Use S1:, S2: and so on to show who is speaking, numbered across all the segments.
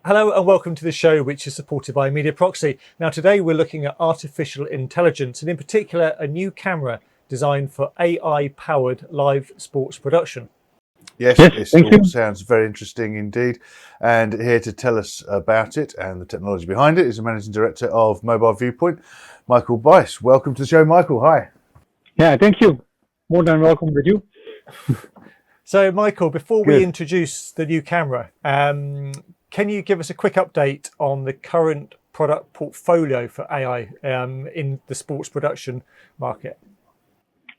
S1: Hello and welcome to the show, which is supported by Media Proxy. Now, today we're looking at artificial intelligence and in particular a new camera designed for AI-powered live sports production.
S2: Yes, this all sounds very interesting indeed. And here to tell us about it and the technology behind it is the Managing Director of Mobile Viewpoint, Michel Bais. Welcome to the show, Michael. Hi.
S3: Yeah, thank you. More than welcome with you.
S1: So, Michael, before we introduce the new camera, can you give us a quick update on the current product portfolio for AI in the sports production market?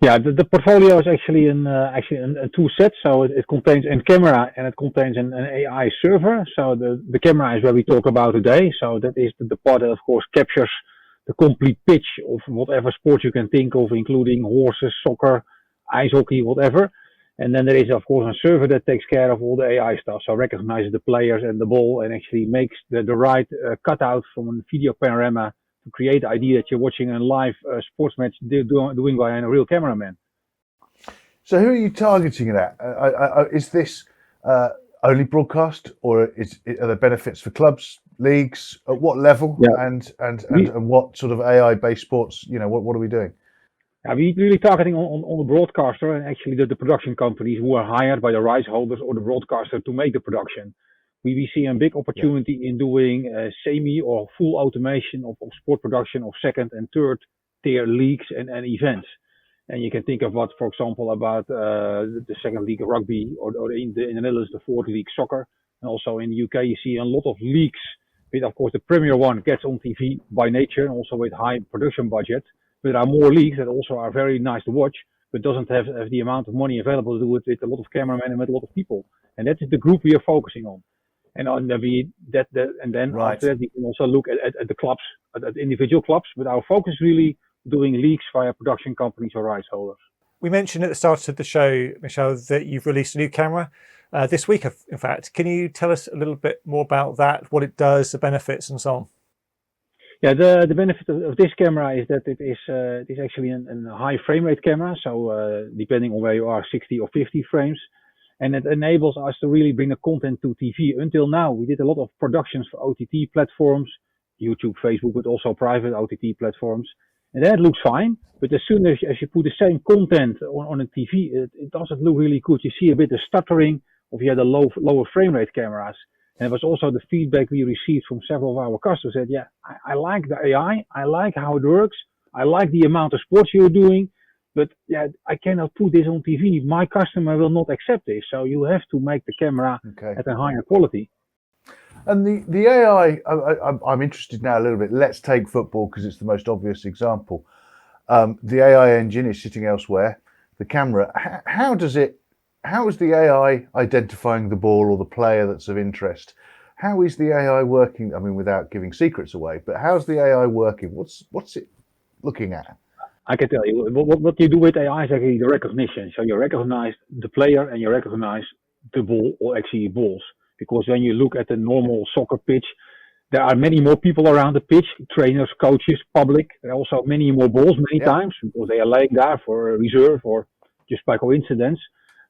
S3: Yeah, the portfolio is actually in two sets. So it contains a camera and it contains an AI server. So the camera is where we talk about today. So that is the part that, of course, captures the complete pitch of whatever sport you can think of, including horses, soccer, ice hockey, whatever. And then there is, of course, a server that takes care of all the AI stuff. So recognizes the players and the ball and actually makes the right cutout from a video panorama to create the idea that you're watching a live sports match doing by a real cameraman.
S2: So who are you targeting at? Is this only broadcast, or are there benefits for clubs, leagues? At what level? Yeah. And what sort of AI-based sports? You know, what are we doing?
S3: We're really targeting on the broadcaster and actually the production companies who are hired by the rights holders or the broadcaster to make the production. We see a big opportunity in doing semi or full automation of sport production of second and third tier leagues and events. And you can think of what, for example, about the second league of rugby or in the Netherlands, the fourth league soccer. And also in the UK, you see a lot of leagues with, of course, the Premier one gets on TV by nature and also with high production budget. But there are more leagues that also are very nice to watch, but doesn't have the amount of money available to do it with a lot of cameramen and with a lot of people. And that is the group we are focusing on. And after that, we can also look at the clubs, at individual clubs. But our focus is really doing leagues via production companies or rights holders.
S1: We mentioned at the start of the show, Michel, that you've released a new camera this week, in fact. Can you tell us a little bit more about that, what it does, the benefits and so on?
S3: Yeah, the benefit of this camera is that it is actually a high frame rate camera. So depending on where you are, 60 or 50 frames. And it enables us to really bring the content to TV. Until now, we did a lot of productions for OTT platforms, YouTube, Facebook, but also private OTT platforms. And that looks fine. But as soon as you put the same content on a TV, it doesn't look really good. You see a bit of stuttering of the lower frame rate cameras. And it was also the feedback we received from several of our customers that, yeah, I like the AI. I like how it works. I like the amount of sports you're doing. But yeah, I cannot put this on TV. My customer will not accept this. So you have to make the camera at a higher quality.
S2: And the AI, I'm interested now a little bit. Let's take football because it's the most obvious example. The AI engine is sitting elsewhere. The camera, how is the AI identifying the ball or the player that's of interest? How is the AI working? I mean, without giving secrets away, but how's the AI working? What's it looking at?
S3: I can tell you, what you do with AI is actually the recognition. So you recognize the player and you recognize the ball or actually balls. Because when you look at the normal soccer pitch, there are many more people around the pitch, trainers, coaches, public. There are also many more balls times because they are laying there for a reserve or just by coincidence.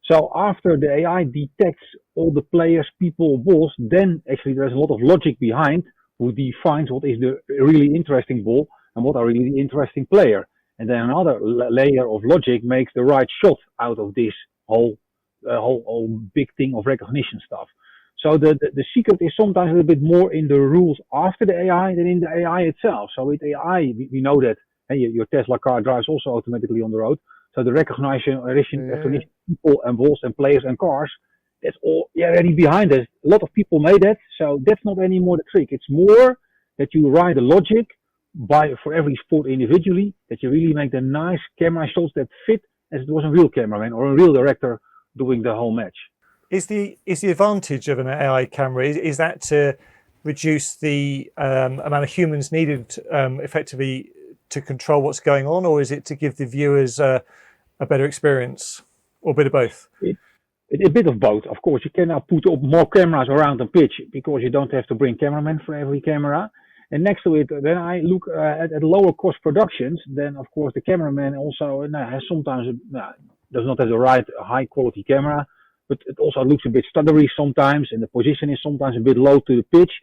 S3: So after the AI detects all the players, people, balls, then actually there's a lot of logic behind who defines what is the really interesting ball and what are really the interesting player. And then another layer of logic makes the right shot out of this whole big thing of recognition stuff. So the secret is sometimes a little bit more in the rules after the AI than in the AI itself. So with AI, we know that your Tesla car drives also automatically on the road. So the recognition people and balls and players and cars, that's all already behind us. A lot of people made that, so that's not anymore the trick. It's more that you write the logic for every sport individually, that you really make the nice camera shots that fit as it was a real cameraman or a real director doing the whole match.
S1: Is the advantage of an AI camera is that to reduce the amount of humans needed effectively to control what's going on, or is it to give the viewers a better experience, or a bit of both?
S3: A bit of both. Of course, you can now put up more cameras around the pitch because you don't have to bring cameramen for every camera. And next to it, when I look at lower cost productions, then of course the cameraman also has sometimes does not have the right high quality camera, but it also looks a bit stuttery sometimes, and the position is sometimes a bit low to the pitch.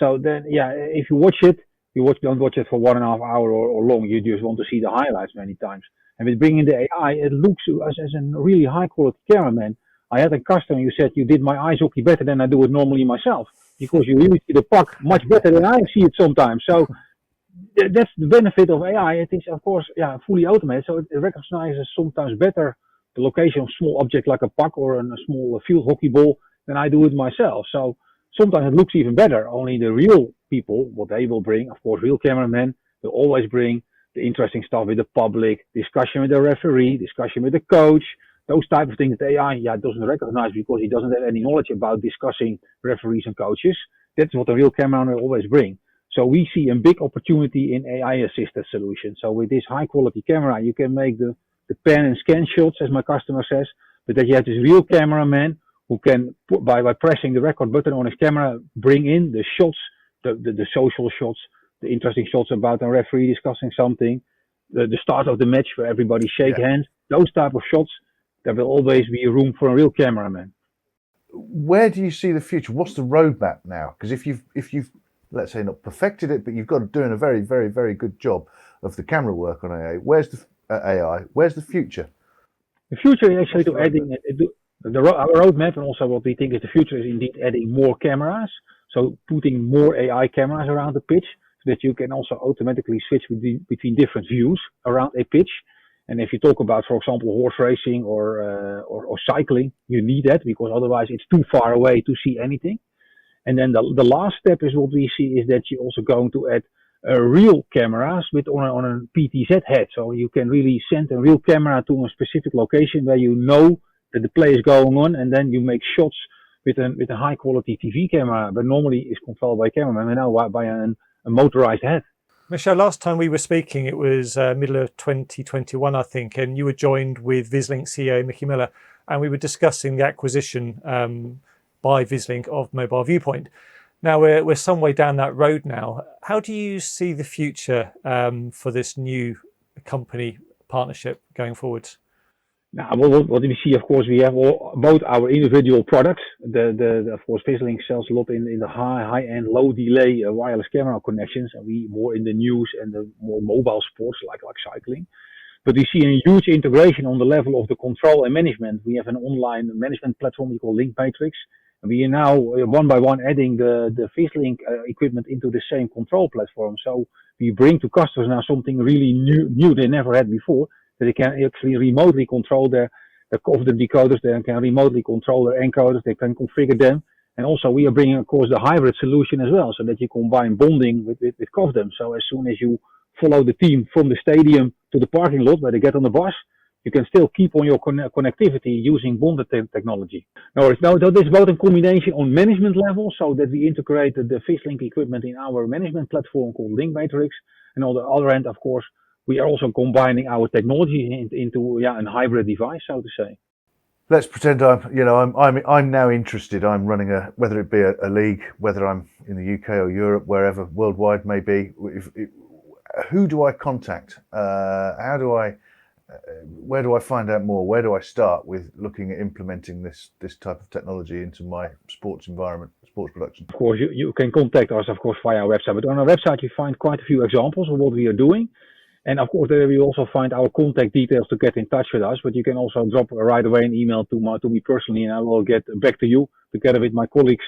S3: So then, yeah, if you watch it, don't watch it for 1.5 hours or long. You just want to see the highlights many times. And with bringing the AI, it looks as a really high quality cameraman. I had a customer who said, "You did my ice hockey better than I do it normally myself, because you really see the puck much better than I see it sometimes." So that's the benefit of AI. It is, of course, fully automated, so it recognizes sometimes better the location of small object like a puck or a small field hockey ball than I do it myself. So sometimes it looks even better. Only the real people, what they will bring, of course, real cameramen will always bring the interesting stuff with the public, discussion with the referee, discussion with the coach, those type of things that AI doesn't recognize because he doesn't have any knowledge about discussing referees and coaches. That's what a real cameraman will always bring. So we see a big opportunity in AI-assisted solutions. So with this high-quality camera, you can make the pan and scan shots, as my customer says, but that you have this real cameraman who can, by pressing the record button on his camera, bring in the shots, the social shots, the interesting shots about a referee discussing something, the start of the match where everybody shake hands, those type of shots. There will always be room for a real cameraman.
S2: Where do you see the future? What's the roadmap now? Because if you've let's say not perfected it, but you've got to doing a very, very, very good job of the camera work on AI. Where's the future?
S3: The future is actually to adding our roadmap, and also what we think is the future is indeed adding more cameras. So putting more AI cameras around the pitch, so that you can also automatically switch between different views around a pitch. And if you talk about, for example, horse racing or cycling, you need that because otherwise it's too far away to see anything. And then the last step is what we see is that you're also going to add real cameras on a PTZ head. So you can really send a real camera to a specific location where you know that the play is going on, and then you make shots with a high quality TV camera, but normally is controlled by a cameraman and now by a motorized head.
S1: Michel, last time we were speaking, it was middle of 2021, I think, and you were joined with Vislink CEO Mickey Miller, and we were discussing the acquisition by Vislink of Mobile Viewpoint. Now we're some way down that road now. How do you see the future for this new company partnership going forward?
S3: Now, what we see, of course, we have both our individual products. Of course, Vislink sells a lot in the high-end, low-delay wireless camera connections, and we more in the news and the more mobile sports like cycling. But we see a huge integration on the level of the control and management. We have an online management platform we call Link Matrix. And we are now one by one adding the Vislink equipment into the same control platform. So we bring to customers now something really new they never had before, that they can actually remotely control their COFDM decoders, they can remotely control their encoders, they can configure them. And also we are bringing, of course, the hybrid solution as well, so that you combine bonding with COFDM. So as soon as you follow the team from the stadium to the parking lot where they get on the bus, you can still keep on your connectivity using bonded technology. So this is both a combination on management level, so that we integrated the Vislink equipment in our management platform called Link Matrix. And on the other end, of course, we are also combining our technology into a hybrid device, so to say.
S2: Let's pretend I'm now interested. I'm running whether it be a league, whether I'm in the UK or Europe, wherever worldwide may be. Who do I contact? Where do I find out more? Where do I start with looking at implementing this type of technology into my sports environment, sports production?
S3: Of course, you can contact us, of course, via our website. But on our website, you find quite a few examples of what we are doing. And of course, there you also find our contact details to get in touch with us. But you can also drop right away an email to me personally, and I will get back to you together with my colleagues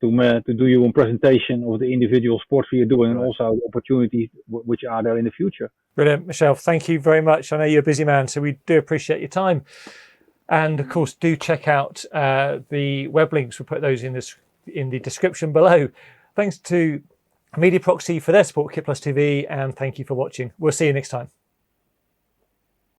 S3: to do you a presentation of the individual sports we are doing, and also opportunities which are there in the future.
S1: Brilliant, Michel. Thank you very much. I know you're a busy man, so we do appreciate your time. And of course, do check out the web links. We'll put those in the description below. Thanks to Media Proxy for their support, Kit Plus TV, and thank you for watching. We'll see you next time.